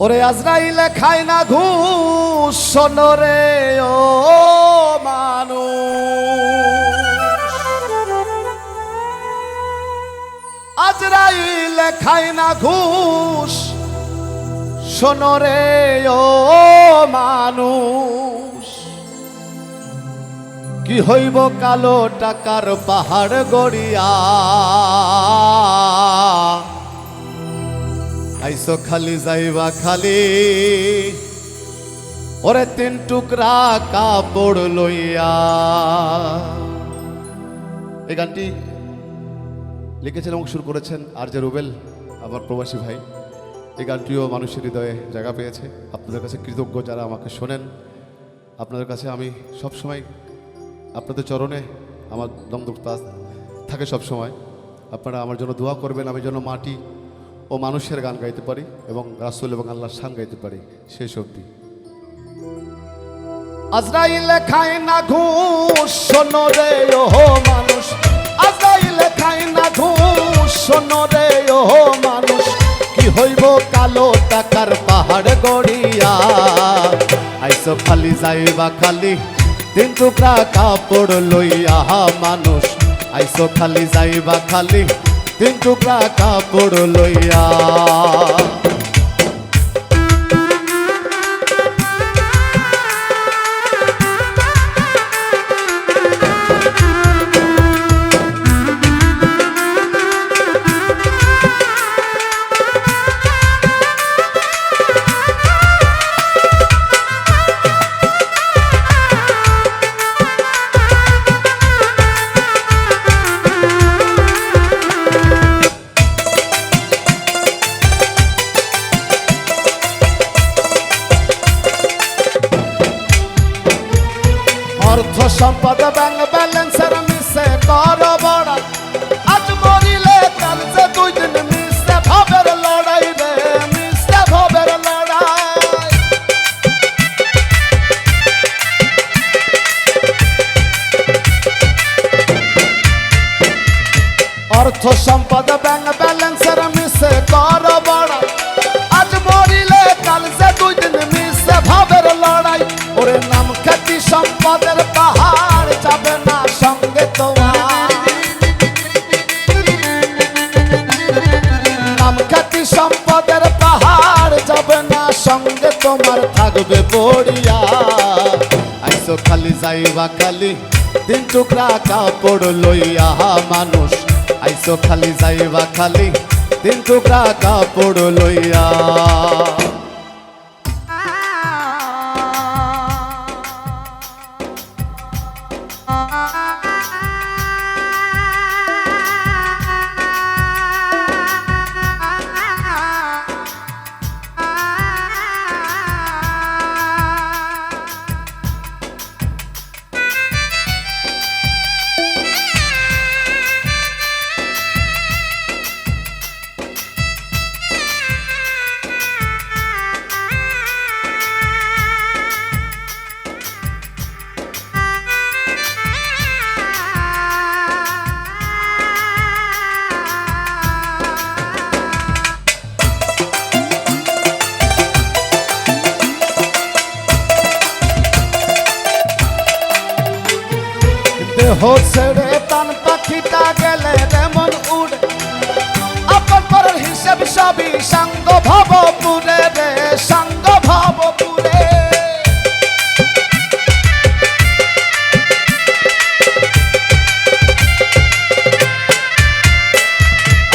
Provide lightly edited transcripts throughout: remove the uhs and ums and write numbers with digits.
ওরে আজরাইলে খায় না ঘুষ, শোনো রে ও মানুষ। আজরাইলে খায় না ঘুষ, শোনো রে ও মানুষ। কি হইব কালো টাকার পাহাড় গড়িয়া, আইসো খালি যাইবা খালি, ওরে তিন টুকরা কাপড় লইয়া। এই গানটি লিখেছেন এবং সুর করেছেন আর.জে. রুবেল, আমার প্রবাসী ভাই। এই গানটিও মানুষের হৃদয়ে জায়গা পেয়েছে। আপনাদের কাছে কৃতজ্ঞ যারা আমাকে শোনেন। আপনাদের কাছে আমি সবসময় আপনাদের চরণে আমার দমদমতা থাকে সবসময়। আপনারা আমার জন্য দোয়া করবেন, আমি যেন মাটি ও মানুষের গান গাইতে পারি এবং রাসূল এবং আল্লাহর শান গাইতে পারি শেষ অবধি। আজরাইলে খায় না ঘুষ, শোনো রে ও মানুষ। আজরাইলে খায় না ঘুষ, শোনো রে ও মানুষ। কি হইব কালো টাকার পাহাড় গড়িয়া, আইসো খালি যাইবা খালি, তিন টুকরা কাপড় লইয়া মানুষ। আইসো খালি যাইবা খালি, তিন টুকরা কাপড় লইয়া। অর্থ সম্পদ ব্যাংক ব্যালেন্সের মিশে কর বড়, আজ মরিলে কাল যে দুই দিন মিশে ভবের লড়াই রে, মিশে ভবের লড়াই। অর্থ সম্পদ ব্যাংক ব্যালেন্সের মিশে কর বড়, আজ মরিলে কাল যে দুই দিন মিশে ভবের লড়াই। ওরে নাম খ্যাতি সম্পদের পাহাড় যাবে না সঙ্গে তোমার, নাম খ্যাতি সম্পদের পাহাড় যাবে না সঙ্গে তোমার, থাকবে পড়িয়া। আইসো খালি যাইবা খালি, তিন টুকরা কাপড় লইয়া মানুষ। আইসো খালি যাইবা খালি, তিন টুকরা কাপড় লইয়া। দেহ ছেড়ে তান পাখিটা গেলে যেমন উড়ে, আপন পরের হিসেব সবই সাঙ্গ ভবপুরে রে, সাঙ্গ ভবপুরে।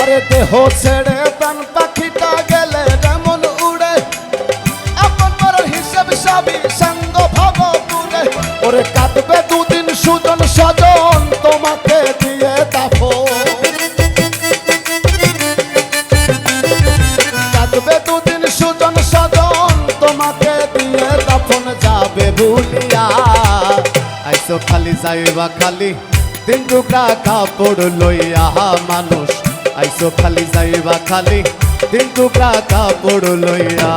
আরে দেহ ছেড়ে তান পাখিটা গেলে যেমন উড়ে, আপন পরের হিসেব সবই সাঙ্গ ভবপুরে। ওরে কাঁদবে দুদিন সুজন সজন তোমাকে দিয়ে দাফন, কাঁদবে দুদিন সুজন সজন তোমাকে দিয়ে দাফন, যাবে ভুলিয়া। আইসো খালি যাইবা খালি, তিন টুকরা কাপড় লইয়া মানুষ। আইসো খালি যাইবা খালি, তিন টুকরা কাপড় লইয়া।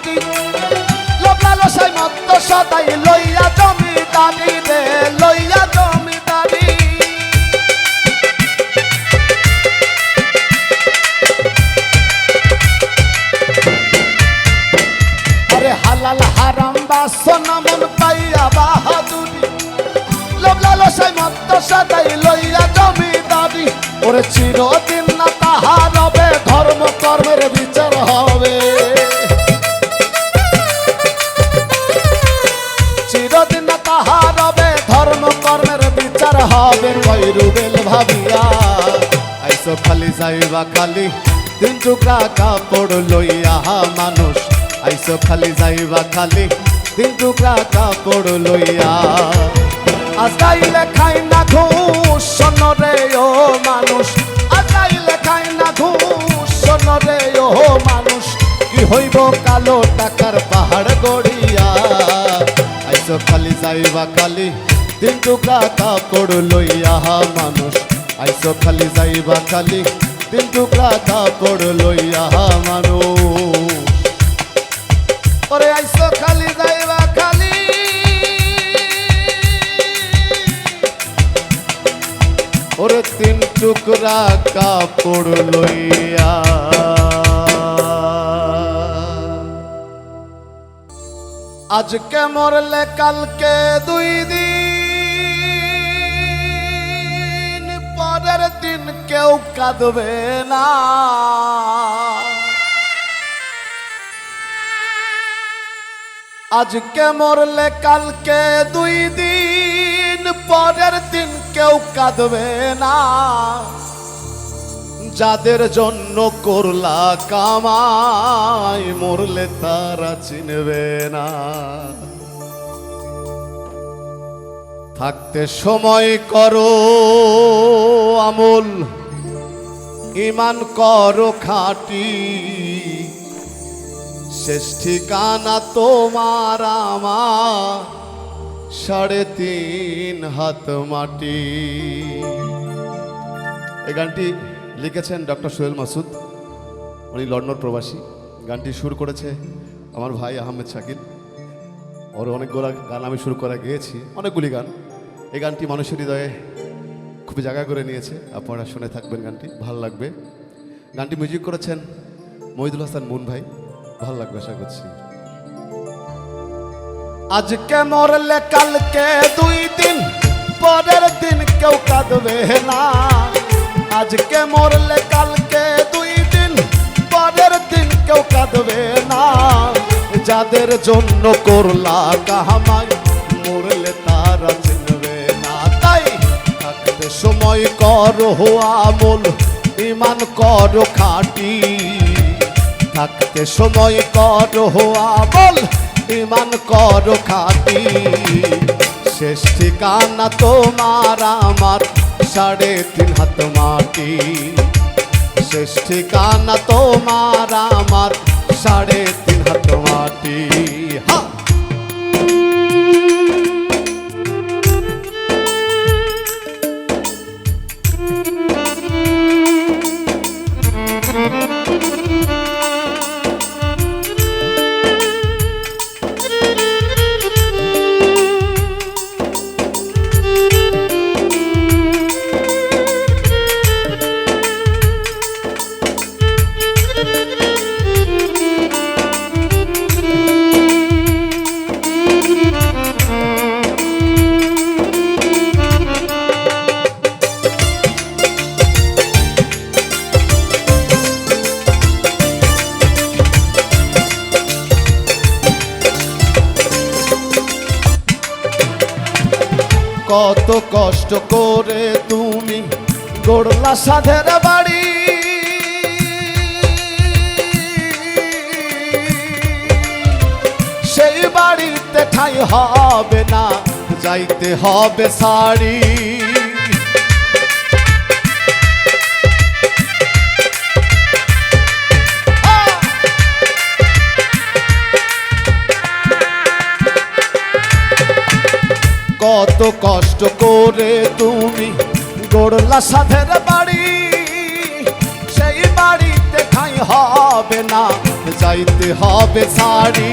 দুটি লোকলালো সাই মত সদাই লইয়া জমিদারি রে লইয়া জমিদারি আরে হালাল হারাম বাসনা মন পাইয়া বাহাদুরি লোকলালো সাই মত সদাই লইয়া জমিদারি ওরে চিরদিন না তাহার হবে ধর্ম কর্মের বিচার হবে চিরদিন না তাহার হবে ধর্ম কর্মের বিচার হবে কই রুবেল ভাবিয়া আইসো খালি যাইবা খালি তিন টুকরা কাপড় লইয়া মানুষ আইসো খালি যাইবা খালি তিন টুকরা কাপড় লইয়া আজরাইলে খাই না ঘুষ শোনরে ও মানুষ আজরাইলে খাই না ঘুষ শোনরে ও মানুষ কি হইব কালো টাকার পাহাড় গড়িয়া আইসো খালি যাইবা খালি তিন টুকরা কাপড় লইয়া মানুষ আইসো খালি যাইবা খালি তিন টুকরা কাপড় লইয়া মানুষ ওরে আইসো খালি যাইবা খালি ওরে তিন টুকরা কাপড় লইয়া আজকে মরলে কালকে দুই দিন পরের দিন কেউ কাঁদবে না আজকে মরলে কালকে দুই দিন পরের দিন কেউ কাঁদবে না যাদের জন্য করলা কামাই মরলে তারা চিনবে না থাকতে সময় করো আমল ঈমান করো খাঁটি শেষ ঠিকানা তোমার আমার 3.5 হাত মাটি এই গানটি লিখেছেন ডক্টর সোহেল মাসুদ উনি লন্ডন প্রবাসী গানটি সুর করেছে আমার ভাই আহমেদ শাকিল ওর অনেকগুলো গান আমি সুর করে গেয়েছি অনেকগুলি গান এই গানটি মানুষের হৃদয়ে খুবই জায়গা করে নিয়েছে আপনারা শুনে থাকবেন গানটি ভালো লাগবে গানটি মিউজিক করেছেন মহিদুল হাসান মুন ভাই ভালো লাগবে আশা করছি আজকে মরলে কালকে দুই দিন পরের দিন কেউ কাঁদবে না আজকে মরলে কালকে দুই দিন পরের দিন কেউ কাঁদবে না যাদের জন্য করলা কামাই মরলে তারা চিনবে না তাই থাকতে সময় করো আমল ঈমান করো খাঁটি থাকতে সময় করো আমল ঈমান করো খাঁটি শেষ ঠিকানা তোমার আমার 3.5 হাত মাটি শেষ ঠিকানা তোমার আমার 3.5 হাত মাটি হ্যাঁ কত কষ্ট করে তুমি গড়লা সাধের বাড়ি সেই বাড়িতে ঠাই হবে না যাইতে হবে সারি কত কষ্ট করে তুমি গড়লা সাধের বাড়ি সেই বাড়িতে ঠাঁই হবে না, যাইতে হবে ছাড়ি।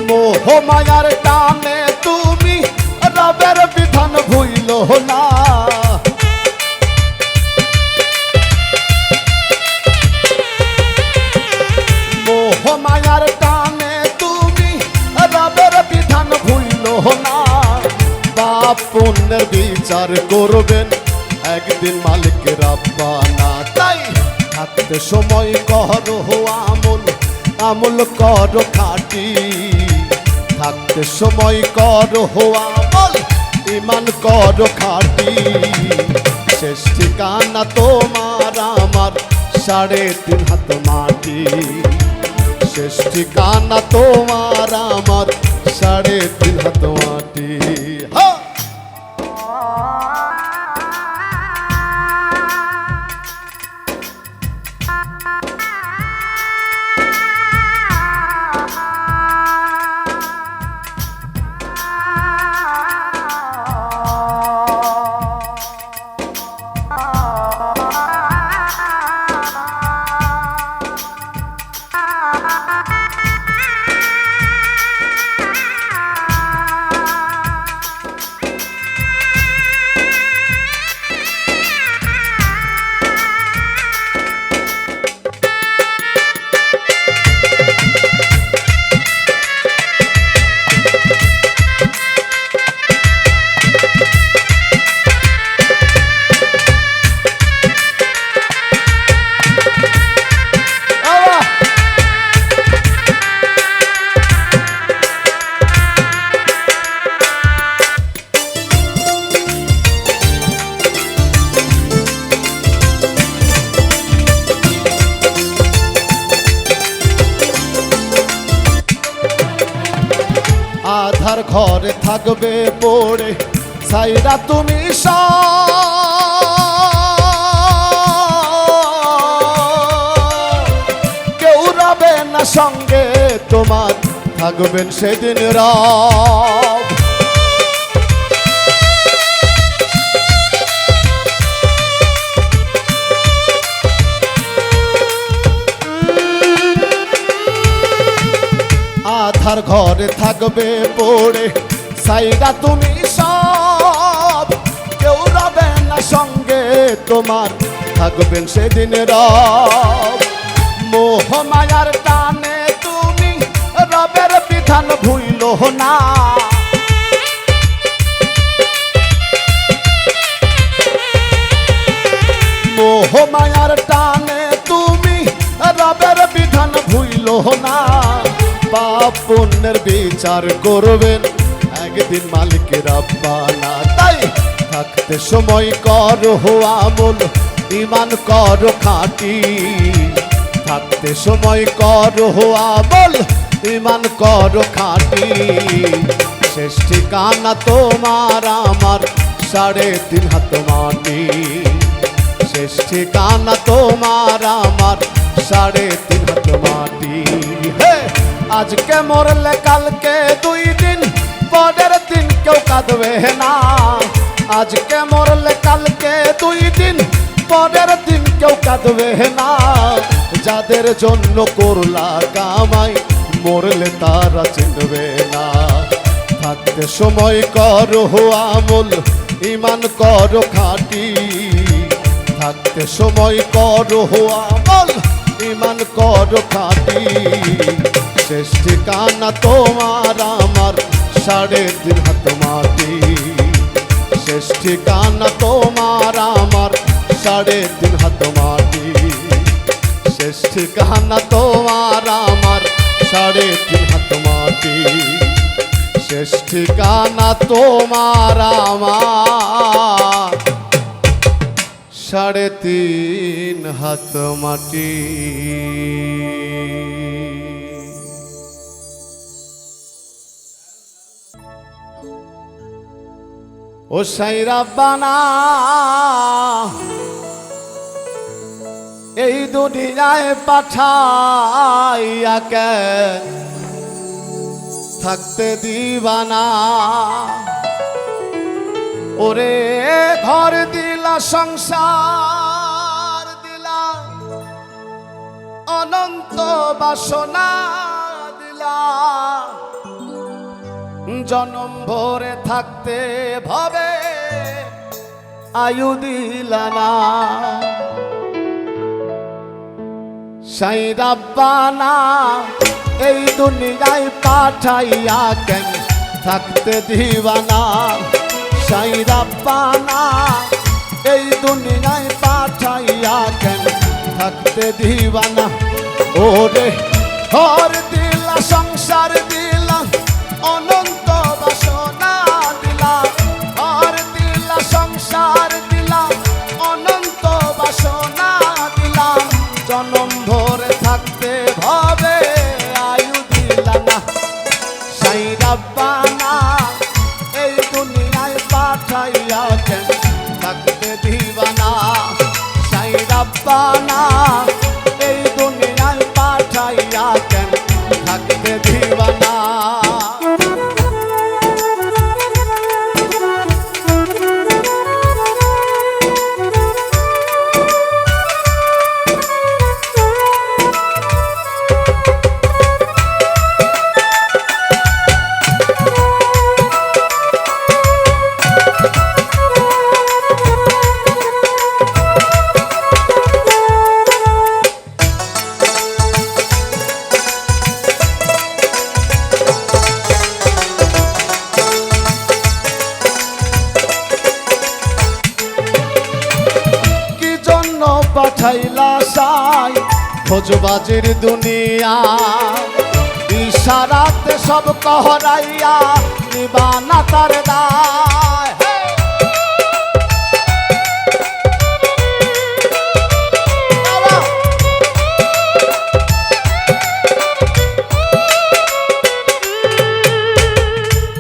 মোহ মায়ার টানে তুমি রবের বিধান ভুইল না। মোহ মায়ার টানে তুমি রবের বিধান ভুইল না। পাপ পুণ্যের বিচার করবেন একদিন মালিক রাব্বানা। তাই থাকতে সময় করো আমল, আমল করো খাঁটি। থাকতে সময় করো আমল, ইমান করো খাঁটি। শেষ ঠিকানা তোমার আমার 3.5 হাত মাটি। শেষ ঠিকানা তোমার আমার 3.5 হাত মাটি। হ্যাঁ আধার ঘরে থাকবে পড়ে ছাইরা তুমি কেউ রবে না সঙ্গে তোমার, থাকবেন সেদিন রব। আধার ঘরে থাকবে পড়ে ছাইরা তুমি সব, কেউ রবে না সঙ্গে তোমার, থাকবেন সেদিন রব। মোহ মায়ার টানে তুমি রবের বিধান ভুইল না। মোহ মায়ার টানে তুমি রবের বিধান ভুইল না। পাপ পুণ্যের বিচার করবেন একদিন মালিক রাব্বানা। তাই থাকতে সময় করো আমল, ইমান করো খাঁটি। থাকতে সময় করো আমল, ইমান করো খাঁটি। শেষ ঠিকানা তোমার আমার 3.5 হাত মাটি। শেষ ঠিকানা তোমার আমার 3.5 হাত মাটি। হে আজকে মরলে কালকে 2 দিন, পরের দিন কেউ কাঁদবে না। আজকে মরলে কালকে 2 দিন, পরের দিন কেউ কাঁদবে না। যাদের জন্য করলা কামাই, মরলে তারা চিনবে না। থাকতে সময় করো আমল, ইমান করো খাঁটি। থাকতে সময় করো আমল, ইমান করো খাঁটি। শেষ ঠিকানা তোমার আমার 3.5 হাত মাটি। শেষ ঠিকানা তোমার আমার 3.5 হাত মাটি। শেষ ঠিকানা তোমার আমার 3.5 হাত মাটি। শেষ ঠিকানা তোমার আমার 3.5 হাত মাটি। ও সাই রাব্বানা, এই দুনিয়ায় পাঠাইয়া কেন থাকতে দিবানা। ওরে ঘর দিলা, সংসার দিলা, অনন্ত বাসনা দিলা, জনম ভরে থাকতে ভবে আয়ু দিলা না। সাই রাব্বানা এই দুনিয়ায় পাঠাইয়া কেন থাকতে দিবানা। সাই রাব্বানা এই দুনিয়ায় পাঠাইয়া কেন থাকতে দিবানা। ওরে ঘর দিলা, সংসার দিলা, অনন্ত বাসনা দিলা। ঘর দিলা, সংসার দিলা, অনন্ত বাসনা দিলা, জনম ভরে থাকতে ভবে আয়ু দিলা না। সাই রাব্বানা এই দুনিয়ায় পাঠাইয়া কেন থাকতে দিবানা। সাই রাব্বানা এই দুনিয়ায় পাঠাইয়া কেন থাকতে দিবানা। পাঠাইলা সাই খোঁজবাজির দুনিয়া, ইশারাতে সব কহরাইয়া নিবানা তার দায়।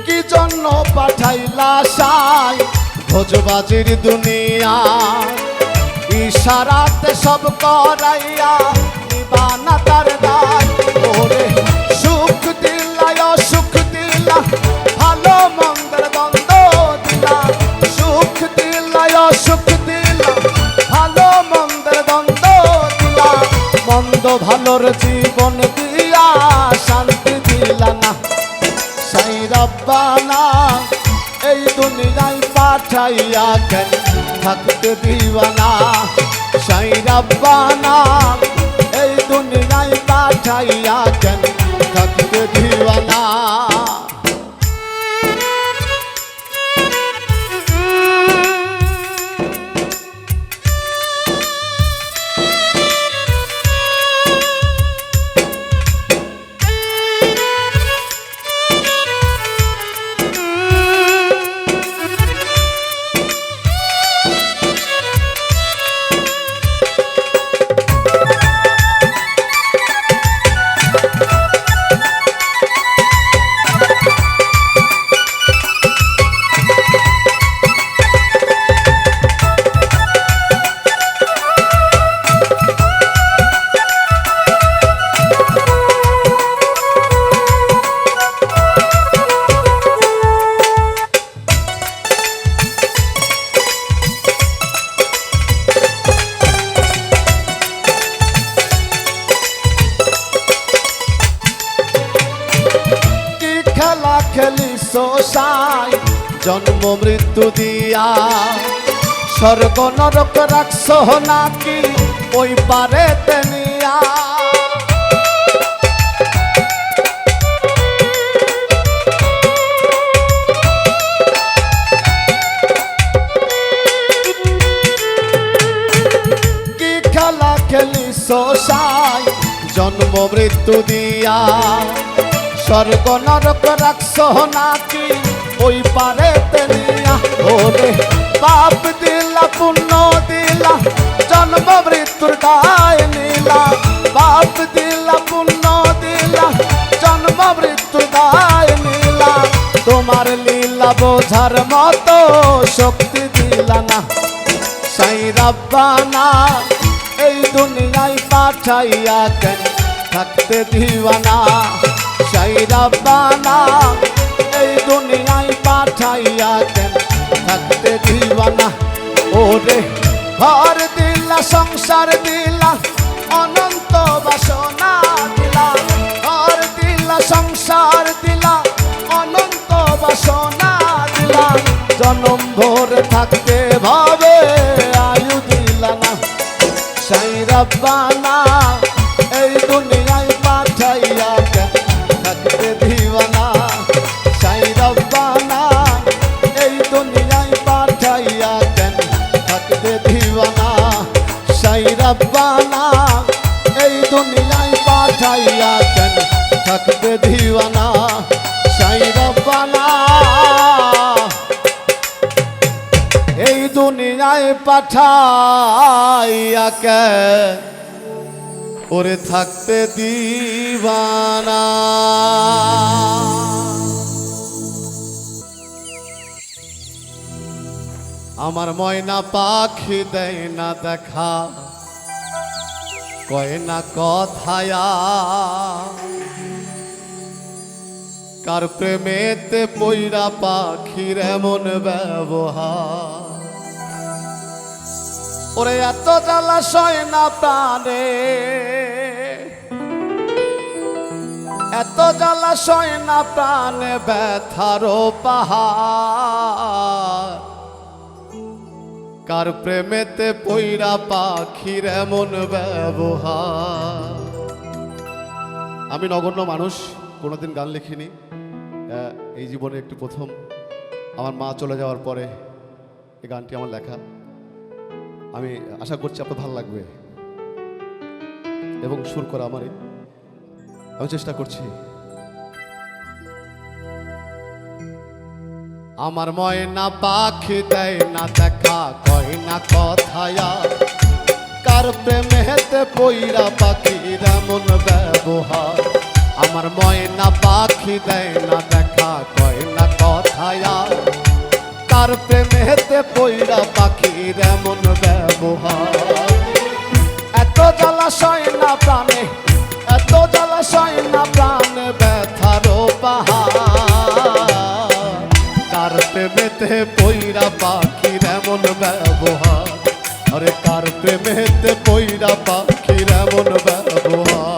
কি জন্য পাঠাইলা সাই খোঁজবাজির দুনিয়া, ইশারাতে সব করাইয়া নিবানা তার দায়। ওরে সুখ দিলা, অসুখ দিলা, ভালো মন্দের দ্বন্দ্ব দিলা। সুখ দিলা, অসুখ দিলা, ভালো মন্দের দ্বন্দ্ব দিলা, মন্দ ভালোর জীবন দিয়া শান্তি দিলা না। সাই রাব্বানা এই দুনিয়ায় পাঠাইয়া কেন থাকতে দিবানা। সাই রাব্বানা এই দুনিয়ায় পাঠাইয়া কেন থাকতে দিবানা। খেলিছো সাই জন্ম মৃত্যু দিয়া, স্বর্গ নরক রাখছো নাকি ওই পারে তেনিয়া। কি খেলা খেলিছো সাই জন্ম মৃত্যু দিয়া, স্বর্গ নরক রাখছো নাকি ওই পারে তেনিয়া। ওরে পাপ দিলা, পুণ্য দিলা, জন্ম মৃত্যুর দায় নিলা। পাপ দিলা, পুণ্য দিলা, জন্ম মৃত্যুর দায় নিলা, তোমার লীলা বোঝার মতো শক্তি দিলা না। সাই রাব্বানা এই দুনিয়ায় পাঠাইয়া কেন থাকতে দিবানা। সাই রাব্বানা এই দুনিয়ায় পাঠাইয়া কেন থাকতে দিবানা। ওরে ঘর দিলা, সংসার দিলা, অনন্ত বাসনা দিলা, ঘর দিলা সংসার দিলা, অনন্ত বাসনা দিলা, জনম ভোর থাকতে ভাবে আয়ু দিলা না। সাই রব্বানা এই দুনিয়ায় পাঠাইয়া থাকতে দিবানা। সাই রব্বানা এই দুনিয়ায় পাঠাইয়া কেন থাকতে দিবানা। সাই রব্বানা এই দুনিয়ায় পাঠাইয়া কেন থাকতে দিবানা। সাই রব্বানা এই দুনিয়ায় পাঠাইয়া কেন ওরে থাকতে দিবানা। আমার ময়না পাখি দেয় না দেখা, কয় না কথায়া, কার প্রেমেতে পইরা পাখির এমন ব্যবহার। ওরে এত জ্বালা সয় না প্রাণে, এত জ্বালা সয় না প্রাণে, ব্যথারও পাহাড়। কার প্রেমেতে পইরা পাখির এমন ব্যবহার। আমি নগণ্য মানুষ, কোনোদিন গান লিখিনি, এই জীবনে একটু প্রথম। আমার মা চলে যাওয়ার পরে এই গানটি আমার লেখা। আমি আশা করছি আপনার ভালো লাগবে এবং সুর করা আমারই, আমি চেষ্টা করছি। আমার ময়না পাখি দেয় না দেখা, কয় না কথায়া, কার প্রেমেতে পইরা পাখির এমন ব্যবহার। আমার ময়না পাখি দেয় না দেখা, কয় না কথায়া, কার প্রেমেতে পইরা পাখির এমন ব্যবহার। এত জ্বালা সয় না প্রাণে, এত জ্বালা সয় না প্রাণে, ব্যথারও পাহাড়। কার প্রেমেতে পইরা পাখির এমন ব্যবহার। আরে কার প্রেমেতে পইরা পাখির এমন ব্যবহার।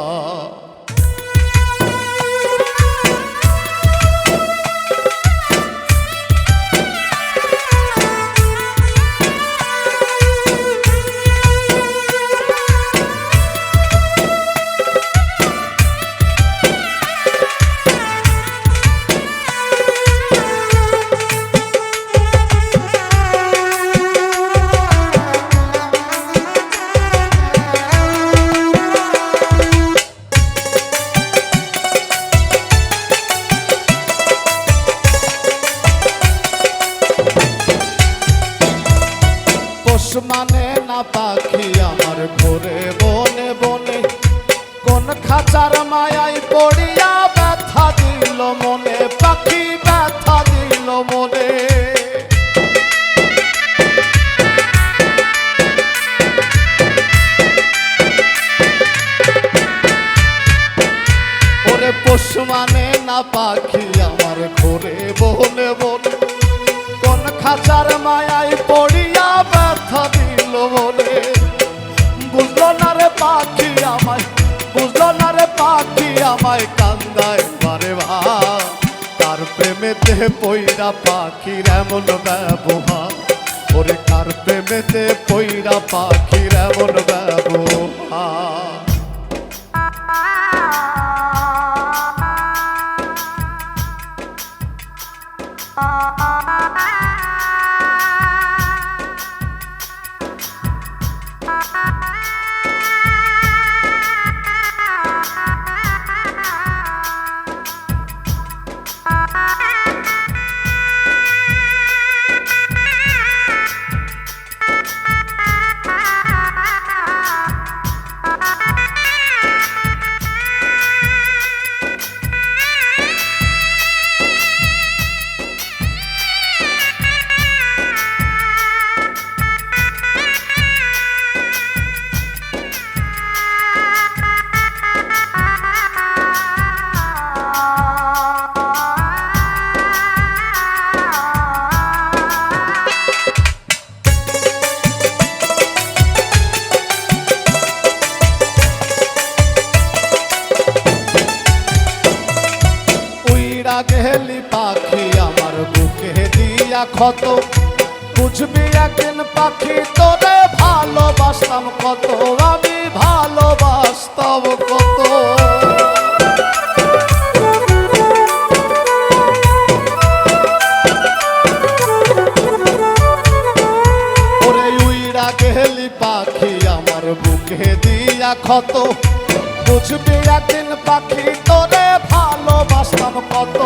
মানে না পাখি আমার ঘোরে বনে বনে, কোন খাঁচার মায়ায় পড়িয়া ব্যথা দিল মনে, পাখি ব্যথা দিল মনে। ওরে পোষ মানে না পাখি আমার ঘোরে বনে বনে, কোন খাঁচার মায়ায় পড়িয়া ব্যথা দিল মনে। বুঝলো না রে পাখি আমায়, বুঝলো না রে পাখি আমায়, কান্দায় বারে ভাই। কার প্রেমেতে পইরা পাখির এমন ব্যবহার। ওরে কার প্রেমেতে পইরা পাখির এমন ব্যবহার। দিয়া ক্ষত বুঝবি একদিন পাখি তোরে ভালোবাসতাম কত আমি ভালোবাসতাম কত ওরে উইরা গেলি পাখি আমার বুকে দিয়া ক্ষত বুঝবি একদিন পাখি তোরে ভালোবাসতাম কত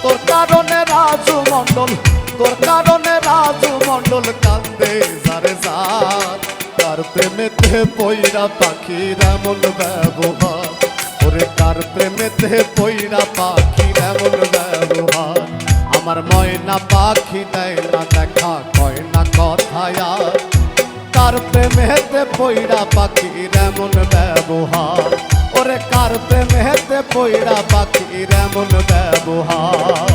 তোর কারণে রাজু মণ্ডল তোর কারণে রাজু মণ্ডল কান্দে যারে যার তার প্রেমেতে পইরা পাখির এমন ব্যবহার ওরে তার প্রেমেতে পইরা পাখির এমন ব্যবহার আমার ময়না পাখি দেয় না দেখা কয় না কথায় আর কার প্রেমেতে পইরা পাখির এমন ব্যবহার ওরে কার প্রেমেতে পইরা পাখির এমন ব্যবহার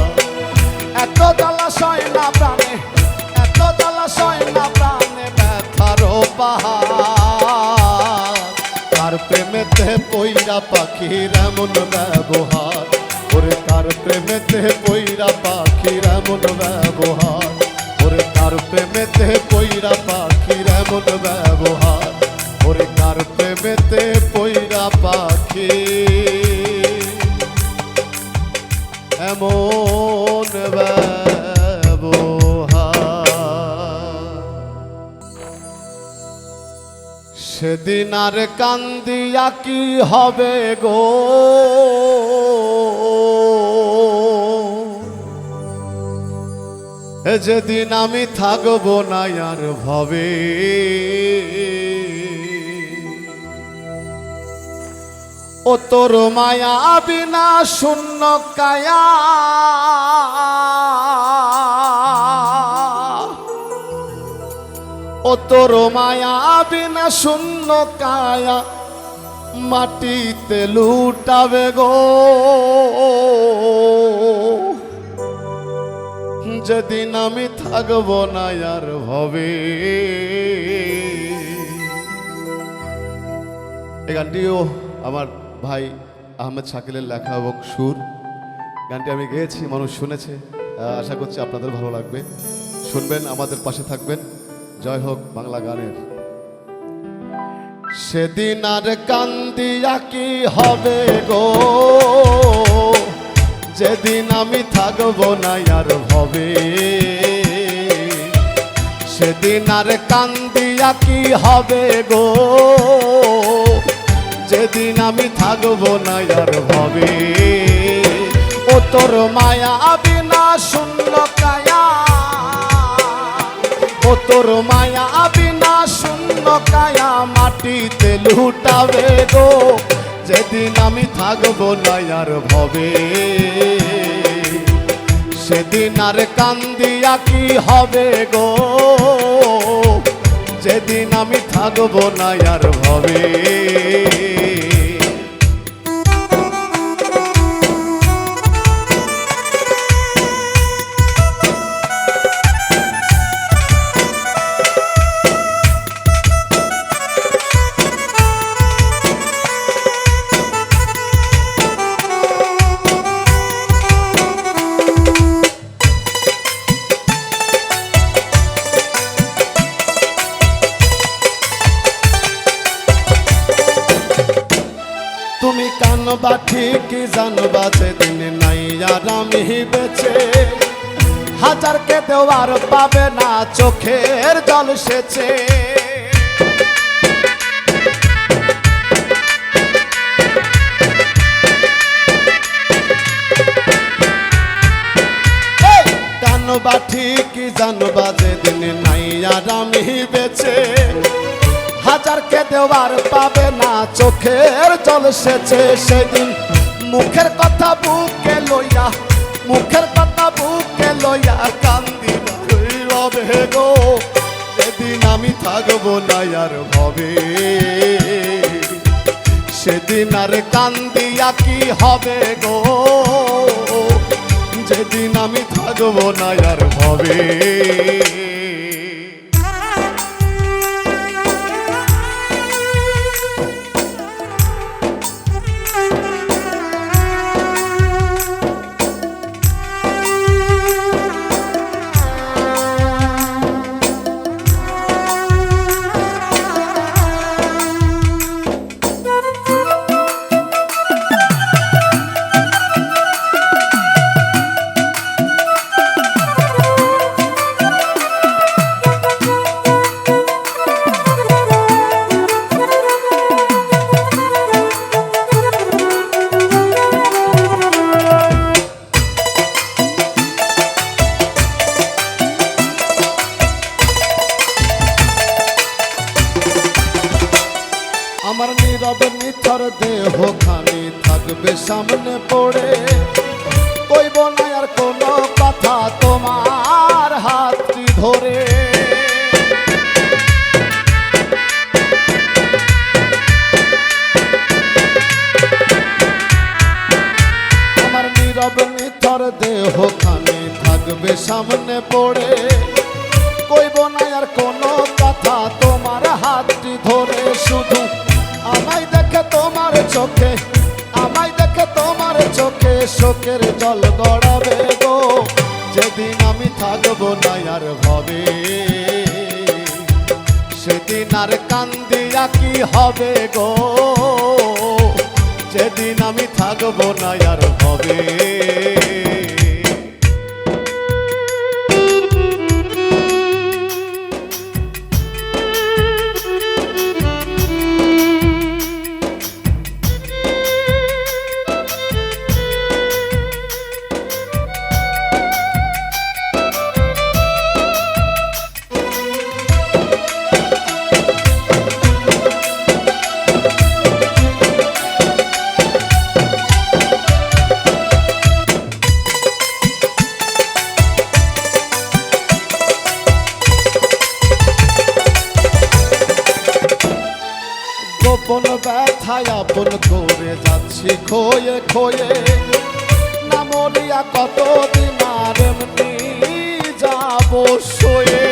এত জলাশয় না প্রাণে এত জলাশয় না প্রাণে ব্যথারও পাহাড় কার প্রেমেতে পইরা পাখির এমন ব্যবহার ওরে কার প্রেমেতে পইরা পাখির এমন ব্যবহার ওরে কার প্রেমেতে পইরা পাখির এমন ব্যবহার ওরে কার প্রেমেতে পইরা পাখি এমন ব্যবহার সেদিন আর কান্দিয়া কি হবে গো যেদিন আমি থাকবো না আর ভবে ও তোর মায়া বিনা শূন্য কায়া ও তোর মায়া বিনা শূন্য কায়া মাটিতে লুটাবে গো যেদিন আমি থাকবো না আর ভবে এই গানটিও আমার ভাই আহমেদ শাকিলের লেখা এবং সুর গানটি আমি গেয়েছি মানুষ শুনেছে আশা করছি আপনাদের ভালো লাগবে শুনবেন আমাদের পাশে থাকবেন জয় হোক বাংলা গানের সেদিন আর কান্দিয়া কি হবে গো যেদিন আমি থাকবো না আর ভবে সেদিন আর কান্দিয়া কি হবে গো যেদিন আমি থাকবো না আর ভবে ও তোর মায়া বিনা শূন্য কায়া ও তোর মায়া বিনা শূন্য কায়া মাটিতে লুটাবে গো যেদিন আমি থাকবো না আর ভবে সেদিন আর কান্দিয়া কি হবে গো যেদিন আমি থাকবো না আর ভবে তুমি কানবা ঠিক জানবা যেদিন নাই আর আমি বেঁচে হাজারকে দেওয়ার পাবে না চোখের জল সেচে কানবা ঠিক জানবা যেদিন নাই আর আমি বেঁচে হাজারকে দেওয়ার পাবে না চোখের জল সেচে সেদিন মুখের কথা বুকে লইয়া মুখের কথা বুকে লইয়া কান্দি রবে গো যেদিন আমি থাকবো না আর ভবে সেদিন আর কান্দিয়া কি হবে গো যেদিন আমি থাকবো না আর ভবে নীরব নিথর দেহ খানি থাকবে সামনে পড়ে, কইব না আর কোনো কথা তোমার হাতটি ধরে। আমার নীরব নিথর দেহ খানি থাকবে সামনে পড়ে, কইব না আর কোনো কথা তোমার হাতটি ধরে। শুধু আমায় দেখে তোমার চোখে, আমায় দেখে তোমার চোখে শোকের জল গড়াবে গো, যেদিন আমি থাকবো না আর ভবে, সেদিন আর কান্দিয়া কি হবে গো, যেদিন আমি থাকবো না আর ভবে। গোপন ব্যথায় আপন করে যাচ্ছি খোয়ে খোয়ে, না মরিয়া কতদিন আর এমনি যাব শোয়ে।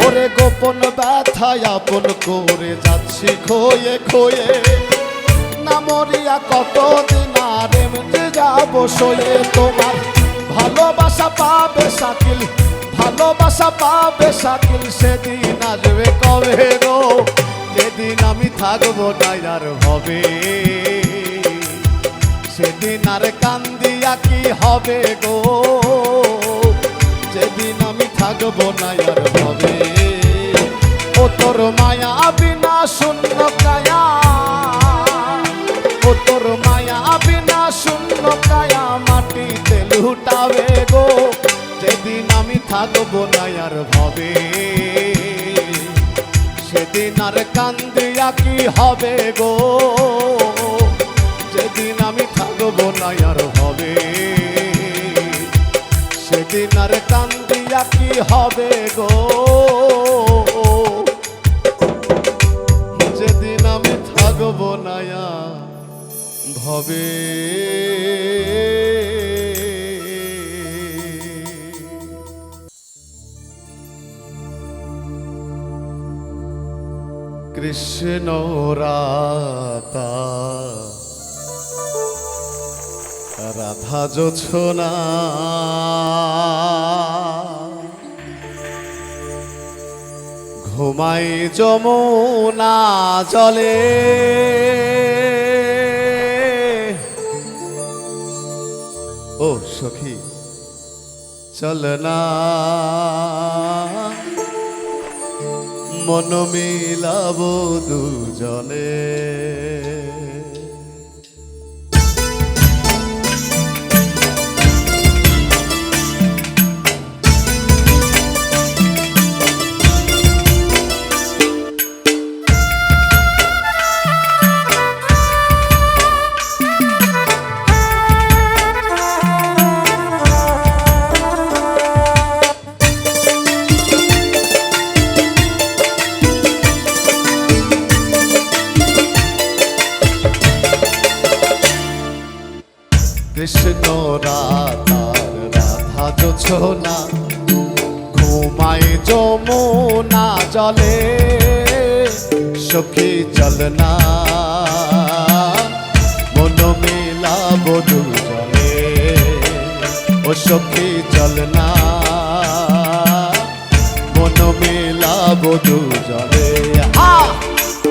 ওরে গোপন ব্যথায় আপন করে যাচ্ছি খোয়ে খোয়ে, না মরিয়া কতদিন আর এমনি যাব শোয়ে। তোমার ভালোবাসা পাবে শাকিল, ভালোবাসা পাবে শাকিল, সেদিন আসবে কবে গো, যেদিন আমি থাকবো না আর ভবে, সেদিন আর কান্দিয়া কি হবে গো, যেদিন আমি থাকবো না আর ভবে। ও তোর মায়া বিনা শূন্য কায়া, ও তোর মায়া বিনা শূন্য কায়া মাটিতে লুটাবে গো, যেদিন আমি থাকবো না আর ভবে, সেদিন আর কান্দিয়া কি হবে গো, যেদিন আমি থাকবো না আর ভবে, সেদিন আর কান্দিয়া কি হবে গো, যেদিন আমি থাকবো না আর ভবে। কৃষ্ণ রাতা রাধা জোছনা, ঘুমাই যমুনা জলে, ও সখী চল না মন মিলাবো দুজনে। কৃষ্ণ রাতার রাধা জোছনা, ঘুমায় যমুনা জলে, সখী চল না মন মিলাবো দুজনে, ও সখী চল না মন মিলাবো দুজনে।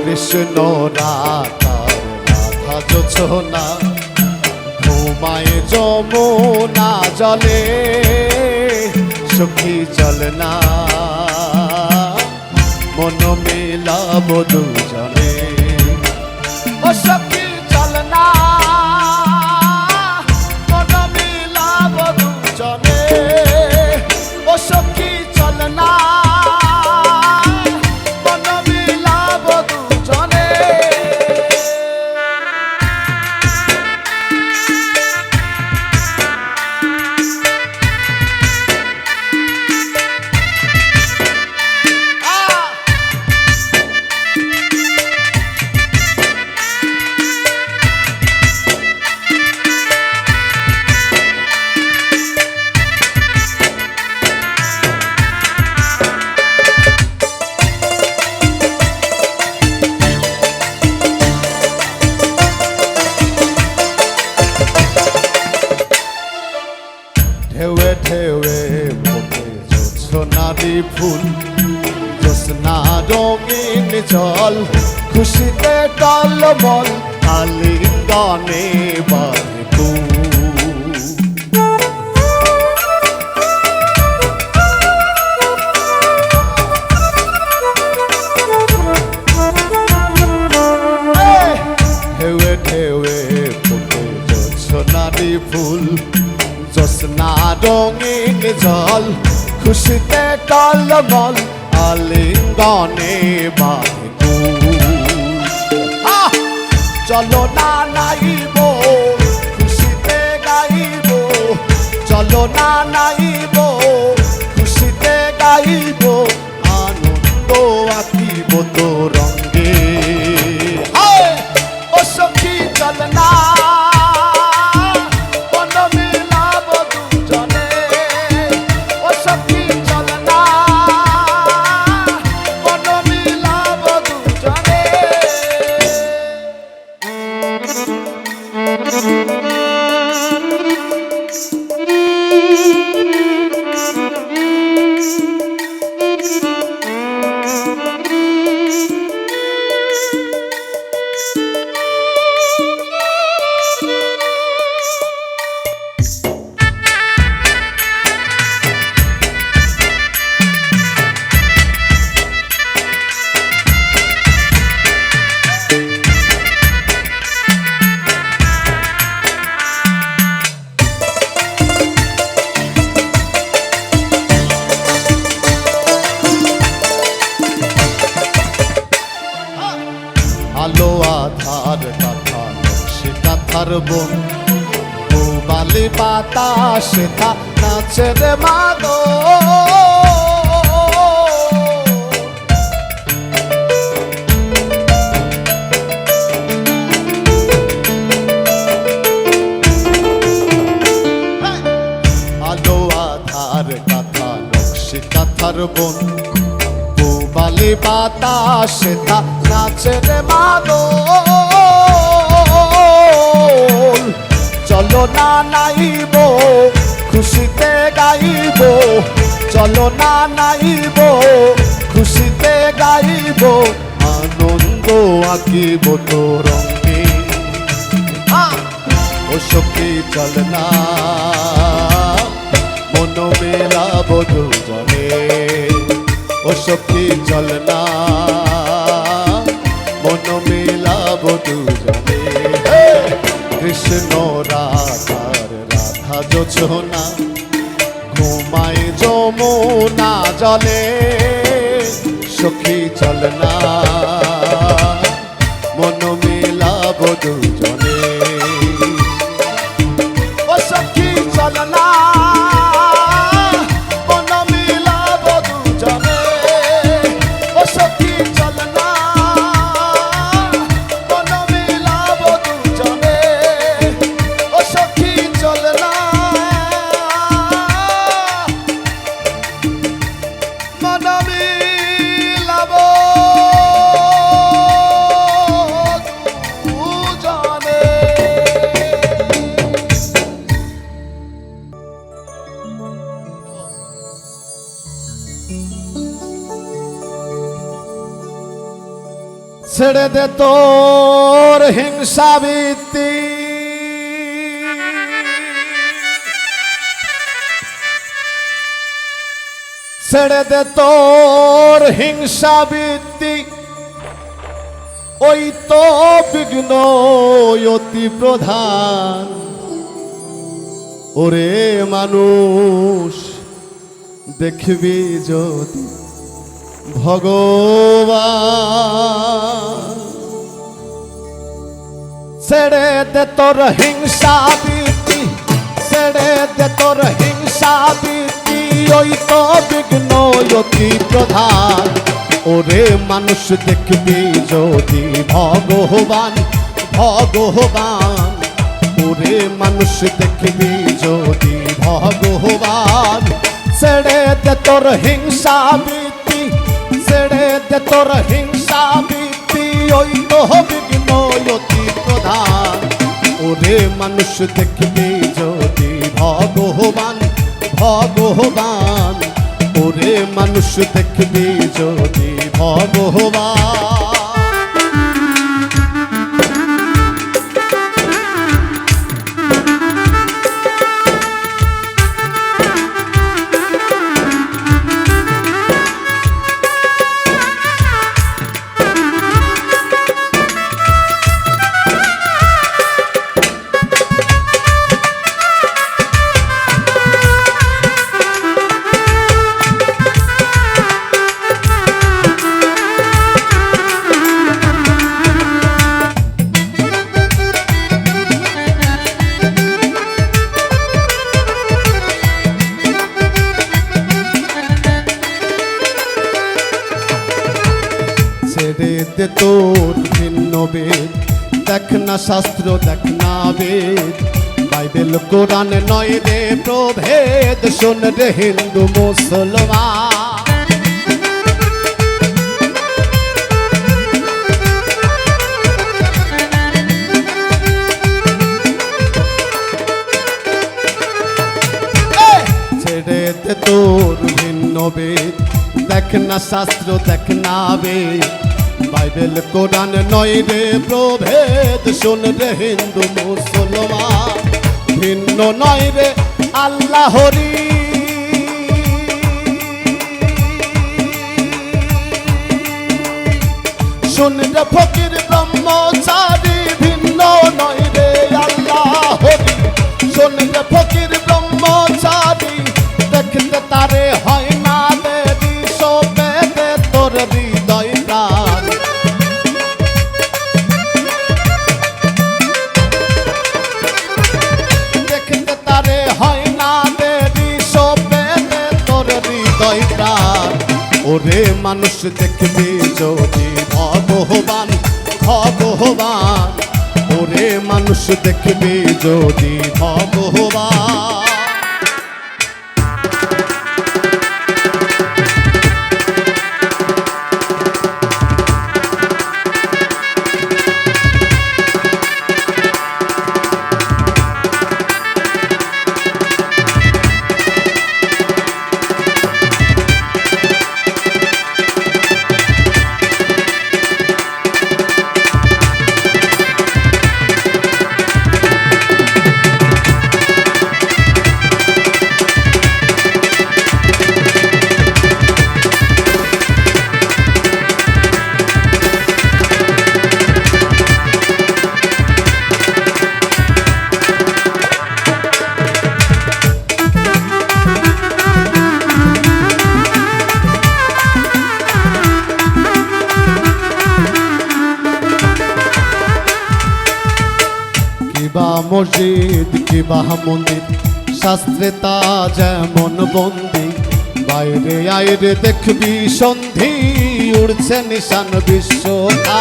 কৃষ্ণ রাতার রাধা জোছনা, ঘুমায় যমুনা জলে, সখী চল না মন মিলাবো দুজনে, ও সখী চল না মন মিলাবো দুজনে। নারী ফুল জ্যোৎস্না রঙিন জল খুশিতে টলমল আলিঙ্গনে বাঁধে ফুল। ঢেউয়ে ঢেউয়ে ফুটে জ্যোৎস্নারি ফুল জ্যোৎস্না রঙিন জল খুশিতে টলমল আলিঙ্গনে বাঁধে ফুল। চলো না নাইব খুশিতে গাইব, চলো না নাইব খুশিতে গাইব, আনন্দ আঁকিব তো রঙ্গে। ও সখী চল না মন মিলাব দুজনে, ও সখী চল না মন মিলাব দুজনে। আলো আধার কথা সে কাথার বোন বালি বাতাসে তা নাচে রে মাগো। আলো আধার কথা সে কাথার বোন বালি বাতাসে তা নাচে রে মাগো। চলো না নাইব খুশিতে গাইব, চলো না নাইব খুশিতে গাইব, আনন্দ আঁকিব তো রঙে। ও সখী চল না মন মেলাব দুজনে, ও সখী চল না মন মেলাব দুজনে। কৃষ্ণ রাধার রাধা জোছনা ঘুমায় যমুনা জলে, সখী চল না মন মেলাব দুজনে। ও সখী চল না মন মেলাব দুজনে, ও সখী চল না মন মেলাব দুজনে, ও সখী চল না মন মেলাব দুজনে। ছেড়ে দে তোর হিংসা বৃত্তি, ছেড়ে দে তোর হিংসা বৃত্তি, ওই তো বিঘ্ন অতি প্রধান। ওরে মানুষ দেখবি যদি ভগবান, ছেড়ে দে তোর হিংসা বৃত্তি, ছেড়ে দে তোর হিংসা বৃত্তি, ওই তো বিঘ্ন অতি প্রধান। ওরে মানুষ দেখবি যদি ভগবান, ভগবান, ওরে মানুষ দেখবি যদি ভগবান। ছেড়ে দে তোর হিংসা বৃত্তি, ছেড়ে দে তোর হিংসা বৃত্তি, ওই তো বিঘ্ন অতি প্রধান। ওরে মানুষ দেখবি যদি ভগবান, ভগবান, ওরে মানুষ দেখবি যদি ভগবান। ছেড়ে দে তোর ভিন্ন বেদ, দেখ না শাস্ত্র দেখ না বেদ, বাইবেল কোরআন নয় রে প্রভেদ, শোন রে হিন্দু মুসলমান। ছেড়ে দে তোর ভিন্ন বেদ, দেখ না শাস্ত্র দেখ না বেদ, বাইবেল কোরআন নয় রে প্রভেদ, শোন রে হিন্দু মুসলমান। ভিন্ন নয় রে আল্লাহরি, শোন রে ফকির ব্রহ্মচারী, ভিন্ন নয় রে আল্লাহরি, শোন রে ফকির ব্রহ্মচারী, দেখতে তারে হয় না দেরি, সবে দে তোর হৃদয় প্রাণ। দেখতে তারে হয় না দেরি, সবে দে তোর হৃদয় প্রাণ। ওরে মানুষ দেখবি যদি ভগবান ভগবান, ওরে মানুষ দেখবি যদি ভগবান। কিবা মসজিদ কিবা মন্দির, শাস্ত্রে তা যেমন বন্দি, বাইরে আইরে দেখবি সন্ধি, উড়ছে নিশান বিশ্বকা।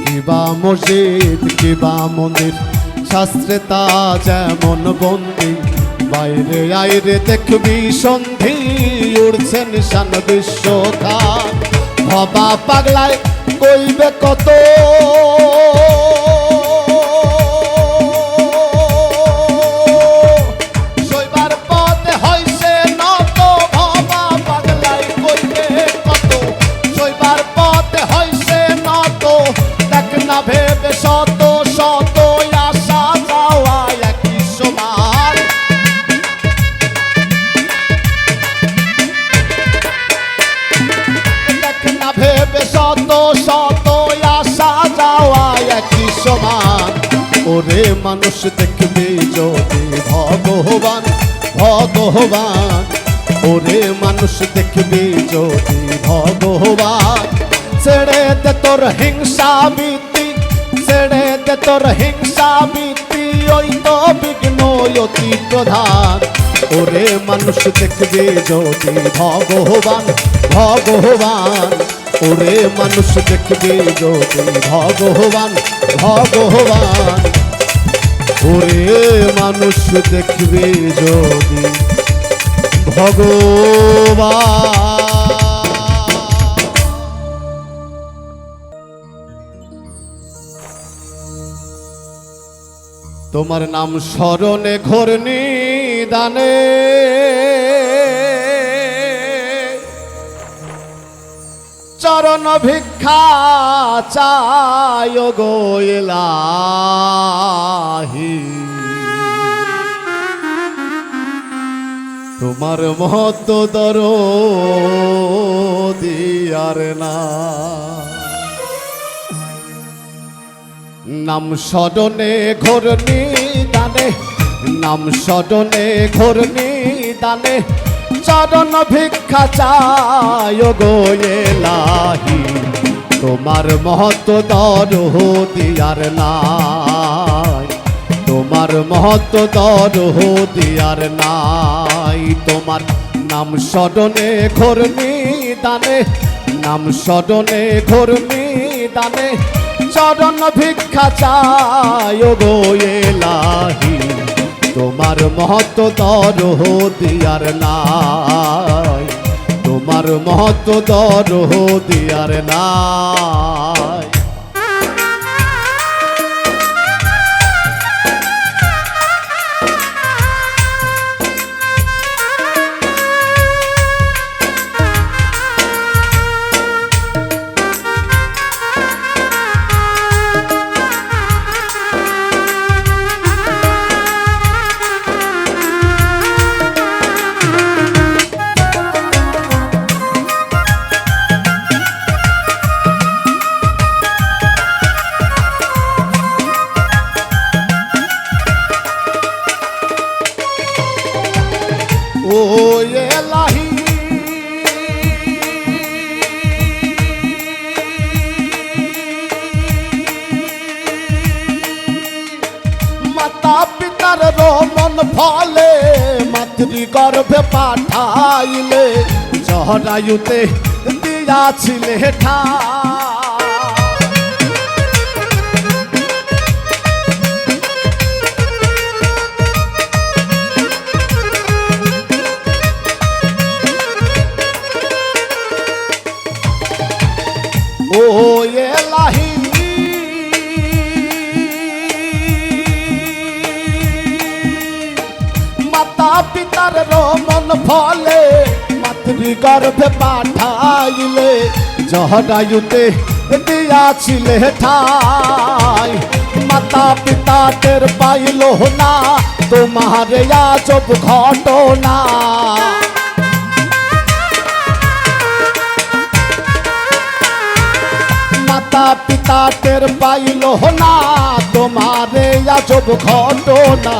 কিবা মসজিদ কিবা মন্দির, শাস্ত্রে তা যেমন বন্দি, বাইরে আইরে দেখবি সন্ধি, উড়ছে নিশান বিশ্বকা। ভবা পাগলায় কইবে কত, শৈবার পথে হইছে নত, ভবা পাগলায় কইবে কত, শৈবার পথে হইছে নত, দেখ না ভেবে শত শত আশা যাওয়া একই সমান। দেখ না ভেবে শত শত আশা যাওয়া একই সমান। ওরে মানুষ দেখবি যদি ভগবান ভগবান, ওরে মানুষ দেখবি যদি ভগবান। ছেড়ে দে তোর হিংসা বৃত্তি, ছেড়ে দে তোর হিংসা বৃত্তি, ওই তো বিঘ্ন অতি প্রধান। ওরে মানুষ দেখবি যদি ভগবান ভগবান, ওরে মানুষ দেখবি যদি ভগবান ভগবান, ওরে মানুষ দেখবি যদি ভগবান। তোমার নাম স্মরণে ঘোর নিদানে চরণ ভিক্ষা চায় গো ইলাহি তোমার মহত্ব দরদিয়ার না নাম স্মরণে ঘোর নিদানে নাম স্মরণে ঘোর নিদানে চরণ ভিক্ষা চায় গো ইলাহি তোমার মহত্ব দরদিয়ার নাই তোমার মহত্ব দরদিয়ার নাই তোমার নাম স্মরণে ঘোর নিদানে নাম স্মরণে ঘোর নিদানে চরণ ভিক্ষা চায় গো ইলাহি তোমার মহত্ব দরদিয়ার নাই তোমার মহত্ব দরদিয়ার নাই ও ইলাহি মাতা পিতার রমন ফলে মাতৃ গর্ভে পাঠাইলে জহরায়ুতে দিয়াছিলে ঠা ও ইলাহি মাতা পিতার রমন ফলে মাতৃ গর্ভে পাঠাইলে জহরায়ুতে দিয়াছিলে ঠাই মাতা পিতা টের পাইল না তোমার আজব ঘটনা মাতা পিতা টের পাইল না তোমারে আজব ঘটনা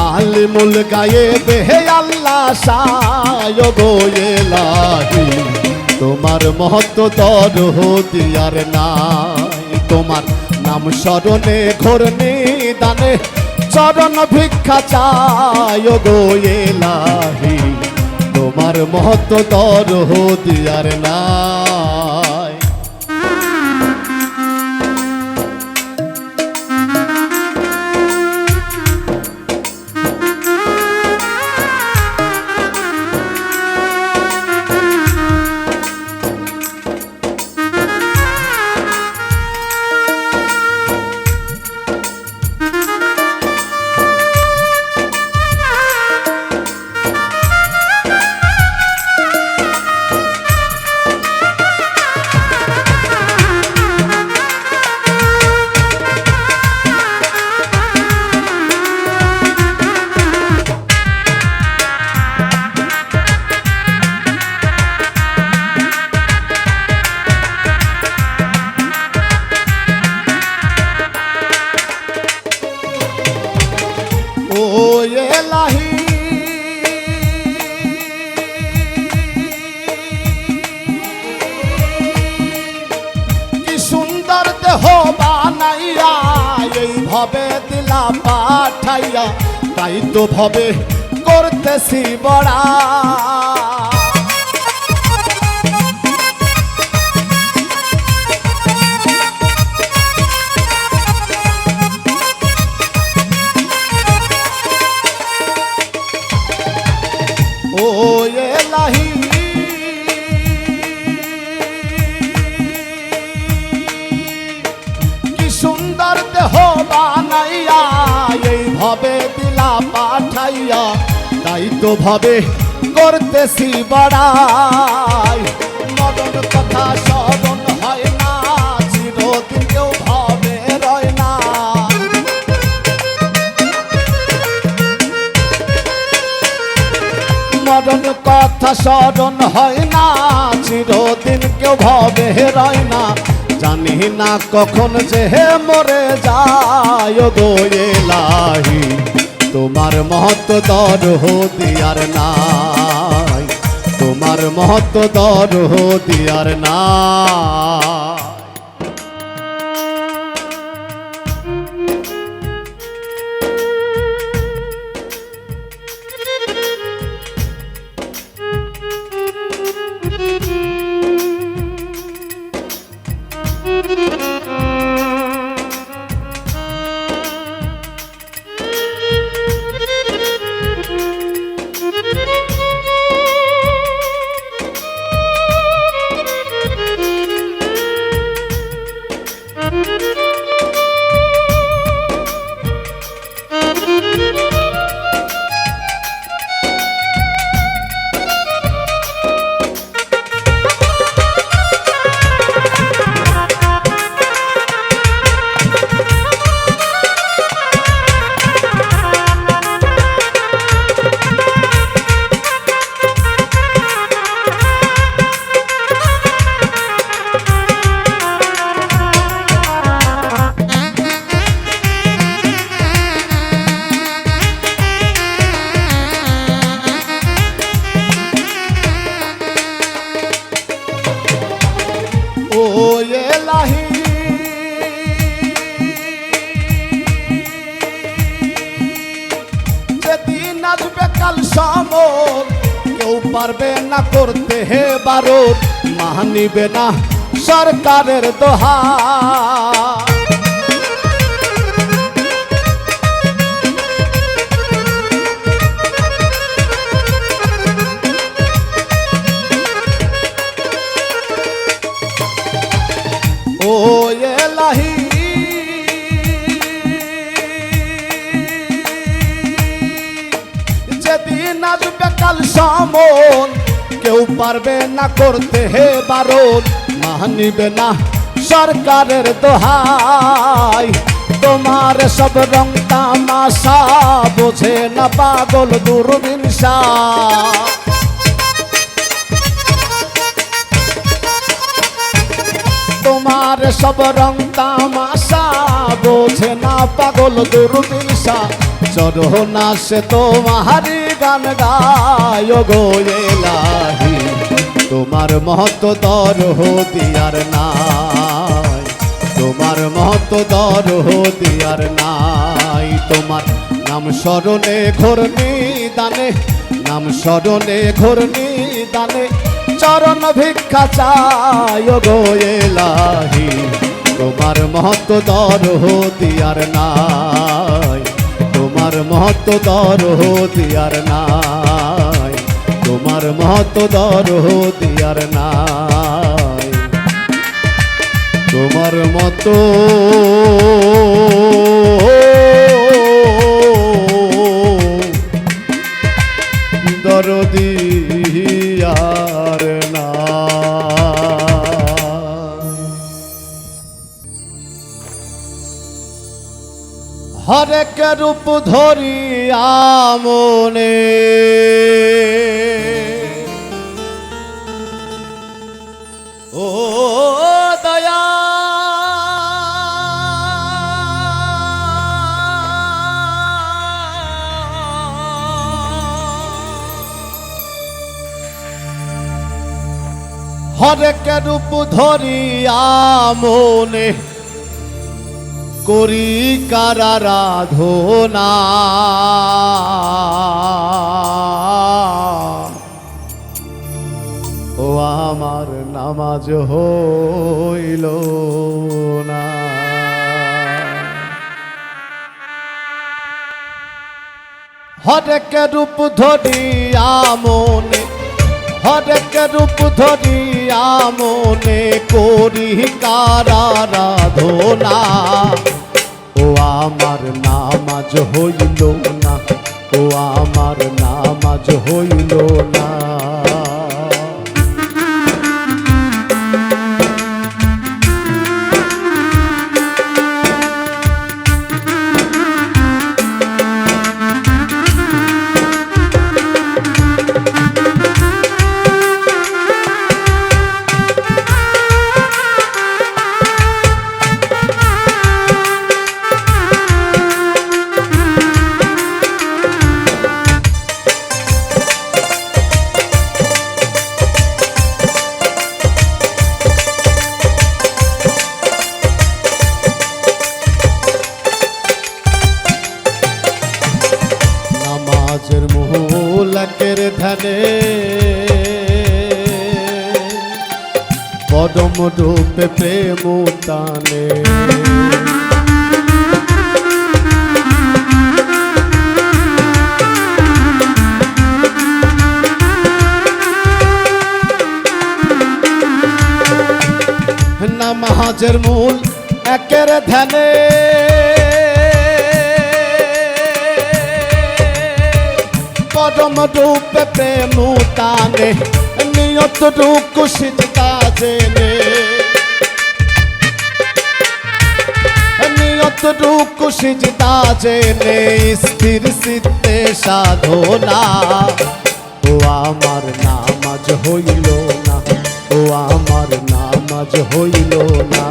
আলিমুল গায়েবে হে আল্লাহ সায় গো ইলাহি তোমার মহত্ব দরদিয়ার নাই তোমার নাম স্মরণে ঘোর নিদানে চরণ ভিক্ষা চায় গো ইলাহি তোমার মহত্ব দরদিয়ার নাই ও ইলাহি কি সুন্দর দেহ বানাইয়া এইভাবে দিলা পাঠাইয়া তাই তো ভাবে করতেছি বড়া ও ইলাহি কি সুন্দর দেহ বানাইয়া এই দিয়া দায়িত্ব ভাবে করতেছি বাড়াই। মরণ কথা স্মরণ হয় না, চিরদিন কেউ ভাবে রয় না। মরণ কথা স্মরণ হয় না, চিরদিন কেউ ভাবে রয় না। জানি না কখন যে মরে যায় গো এলাহি, তোমার মহৎ দরদি আর নাই, তোমার মহৎ দরদি আর নাই। ও এলাহি যেদিন আসবে কাল সমর, কেউ পারবে না করতে হে বারণ, মানিবে না সরকারের দোহা। ও এলাহি যেদিন আসবে কাল সমর, কেউ পারবে না করতে হে বারণ, মানিবে না সরকারের দোহাই। তোমার সব রং তামাশা বোঝে না পাগল দূরবীনশা। তোমার সব রং তামাশা বোঝে না পাগল দূরবীনশা। চরণা সে তোমারি গান গায় গো এলাহি, তোমার মহৎ দরদি আর নাই, তোমার মহৎ দরদি আর নাই। তোমার নাম স্মরণে ঘূর্ণি দানে, নাম স্মরণে ঘূর্ণি দানে, চরণ ভিক্ষা চায় গো এলাহি, তোমার মহৎ দরদি আর নাই, তোমার মহৎ দরদি আর নাই, তোমার মহৎ দরদি আর নাই। তোমার মতো দরদি আর না। হরেক রূপ ধরিয়া মনে ও দয়া হরেক রূপ ধরিয়া মনে করি কারারাধনা। ও আমার নামাজ হইল না। হরেক রূপ ধরিয়া মনে, হরেক রূপ ধরিয়া মনে করি কারারাধনা। ও আমার নামাজ হইল না, ও আমার নামাজ হইল না। নামাজের মূলের ধ্যানে পদম রূপে প্রেম টানে। নামাজের মূল একের ধ্যানে পরম রূপে প্রেম টানে, নিয়ত রূপ সিজদা জেনে, নিয়ত রূপ সিজদা জেনে স্থির চিত্তে সাধনা। ও আমার নামাজ হইল না, ও আমার নামাজ হইল না।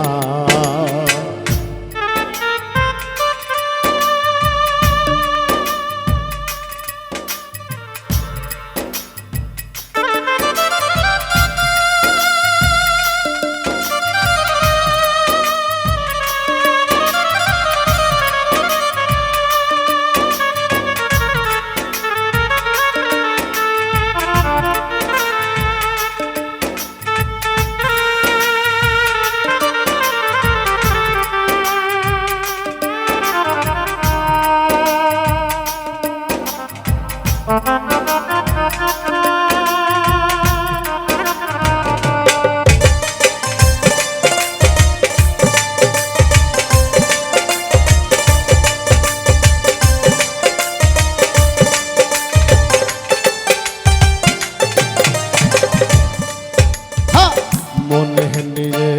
মনে নিয়ে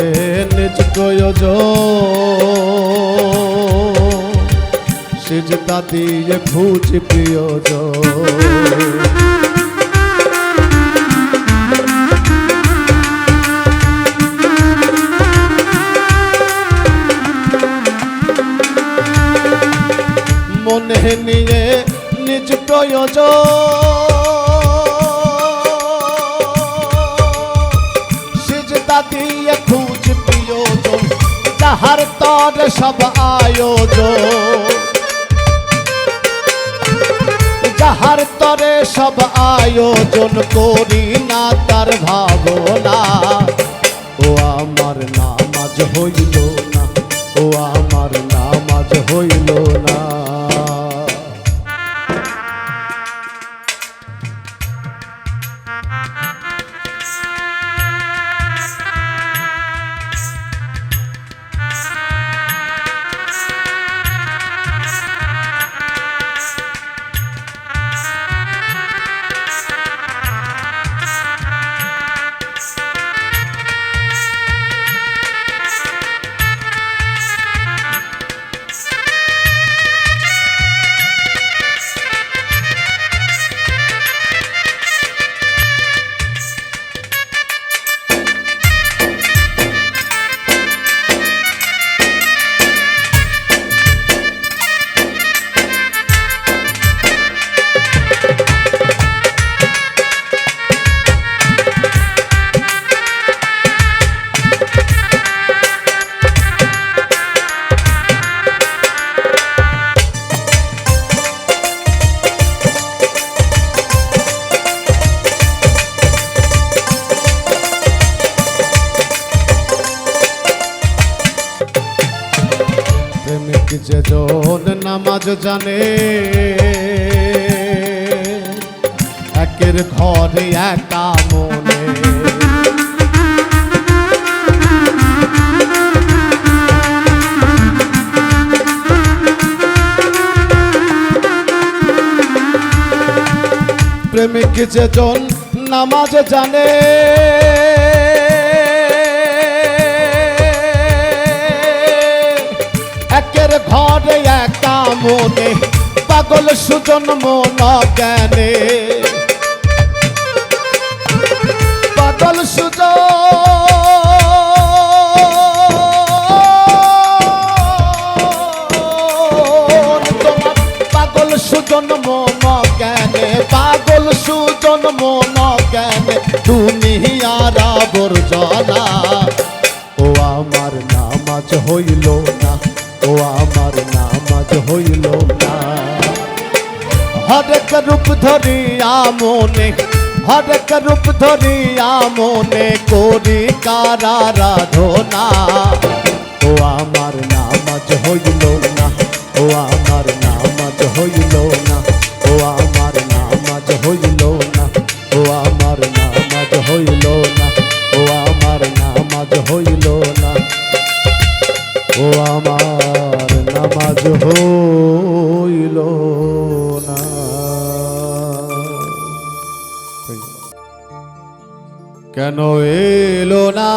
নিজ প্রয়োজন সিজদা দিয়ে খুঁজি প্রিয়জন। মনে নিয়ে নিজ প্রয়োজন দিয়ে খুঁজ প্রিয়জন, যাহার তরে সব আয়োজন, যাহার তরে সব আয়োজন করি না তার ভাবনা। ও আমার নামাজ হইল না, ও আমার নামাজ হইল না। যেজন নামাজ জানে একের ঘরে একা মনে, প্রেমিক যেজন নামাজ জানে, একের ঘরে একা মনে পাগল সুজন মন জ্ঞানে, পাগল সুজন তোমার পাগল সুজন মন জ্ঞানে, পাগল সুজন মন জ্ঞানে তুমি আর আবর্জনা। ও আমার নামাজ হইল না, ও আমার নামাজ হইল না। হরেক রূপ ধরিয়া মনে, হরেক রূপ ধরিয়া মনে করি কার আরাধনা। ও আমার নামাজ হইল না, ও আমার নামাজ হইল না, ও আমার নামাজ হইল না, ও আমার নামাজ হইল না, ও আমার নামাজ হইল না, ও আমার নামাজ হইল না। কেন এলো না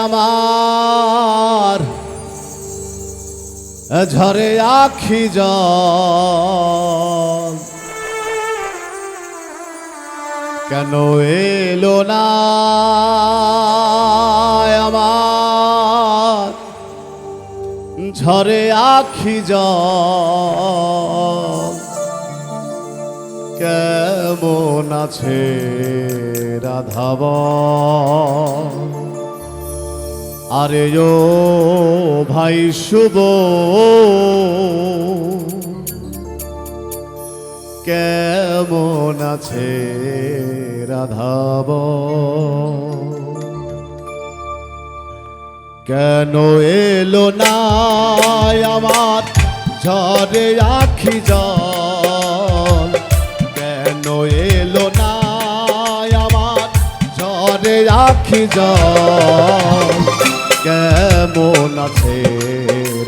আমার ঝরে আখি জল, কেন এলো না আমার ঝরে আখি জল। কেমন আছে রাধাব, আরে ও ভাই শুভ, কেমন আছে রাধাব, কেন এলো না আমার ঝরে আখি জল, কেন এলো না আমার ঝরে আখি জল। কেমন আছে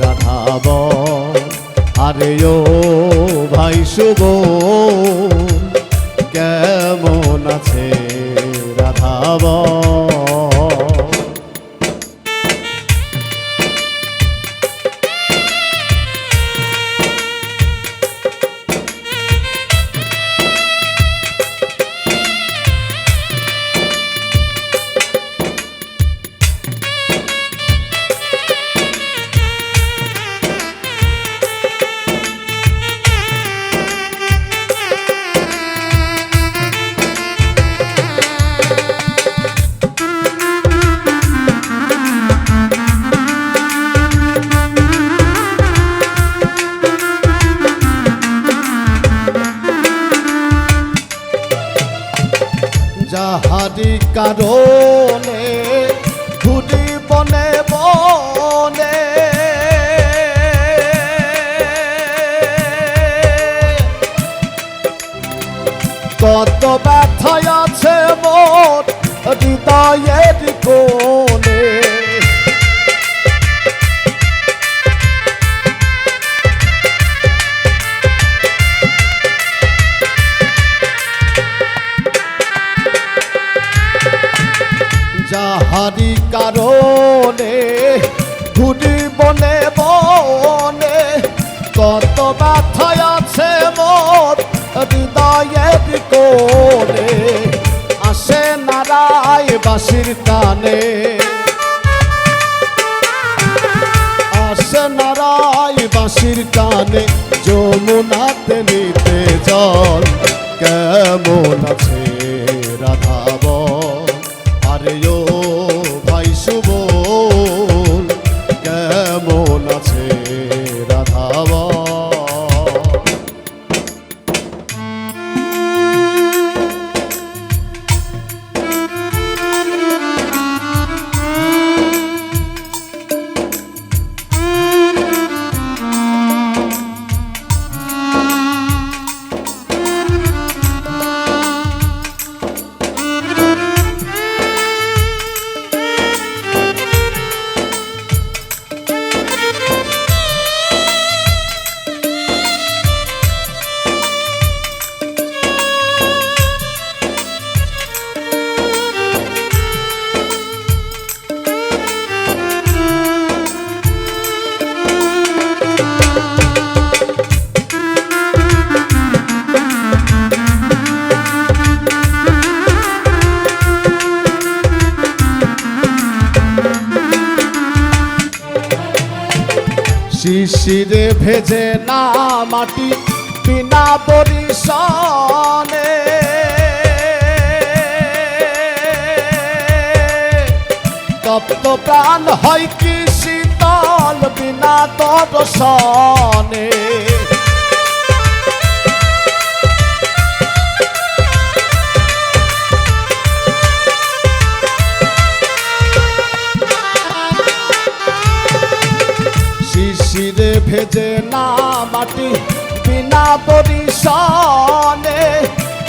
রাধাব, আরে ও ভাই শুভ, কেমন আছে রাধাব। যাহারি কারণে ঘুরি বনে বনে, কত ব্যথায় আছে মোর হৃদয়ের কোণে। যাহারি কারণে ঘুরি বনে বনে, কত ব্যথায় আছে মোর হৃদয়ের কোণে। আসে নারায় বাঁশির টানে, আসে নারায় বাঁশির টানে, যমুনাতে নিতে জল। কেমন আছে রাধাব, আরে ও ভাই শুভ, কেমন আছে রাধাব। শিশিরে ভেজে না মাটি বিনা বরিশনে, তপ্ত প্রাণ হয় কি শীতল বিনা দর্শনে। শিশিরে ভেজে না মাটি বিনা বরিশনে,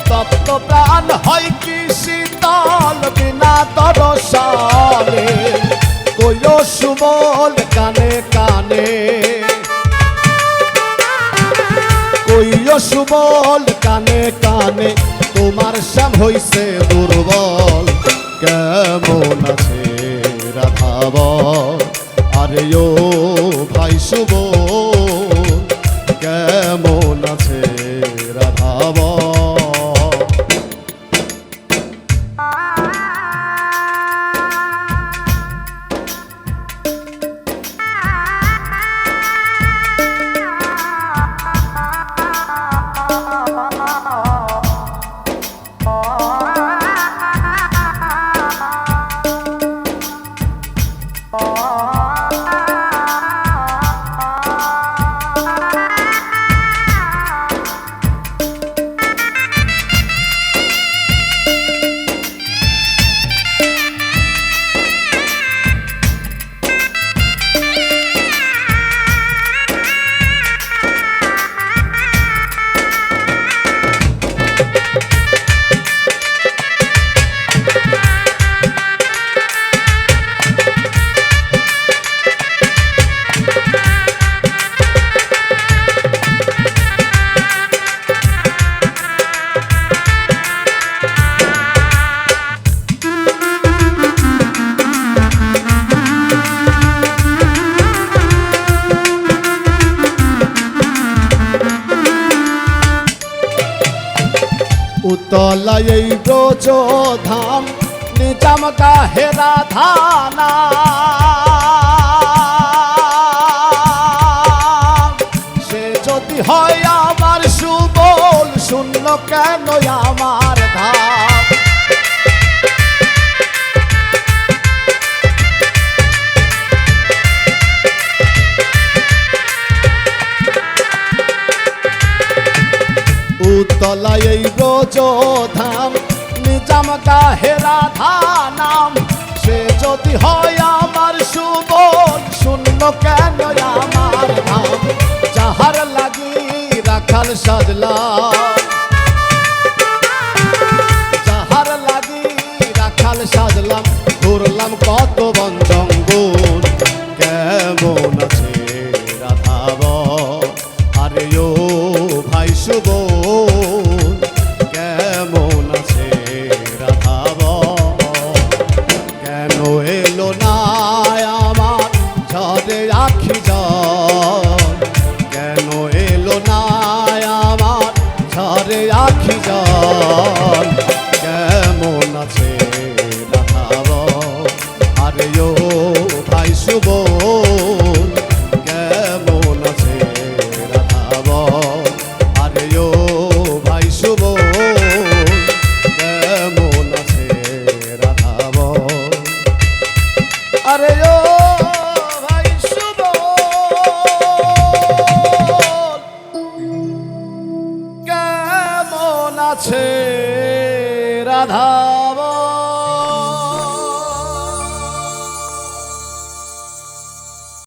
তপ্ত প্রাণ হয় কি শীতল বিনা দর্শনে। কইও সুবল কানে কানে, কইও সুবল কানে কানে, তোমার শ্যাম হইছে দুর্বল। কেমন আছে রাধাবল, আরে ও ভাই সুবল, কেমন আছে রাধাবল। উতলায় এই ব্রজ ধাম নিজাম গাহে রাধানা, সে যদি হয় আমার সুবল, শূন্য কেন আমার ধাম। উতলায় এই ব্রজ ধাম নিজাম গাহে রাধা নাম, সে যদি হয় আমার সুবল, শূন্য কেন আমার ধাম। যাহার লাগি রাখাল সাজলাম, যাহার লাগি রাখাল সাজলাম, ঘুরলাম কত বন জঙ্গল। কেমন আছে রাধাবল, আরে ও ভাই সুবল, কেমন আছে রাধাবল। কেন এলো না আমার ঝরে আখি জল, কেন এলো না আমার ঝরে আখি জল। কেমন আছে রাধাবল, আরে ও ভাই সুবল।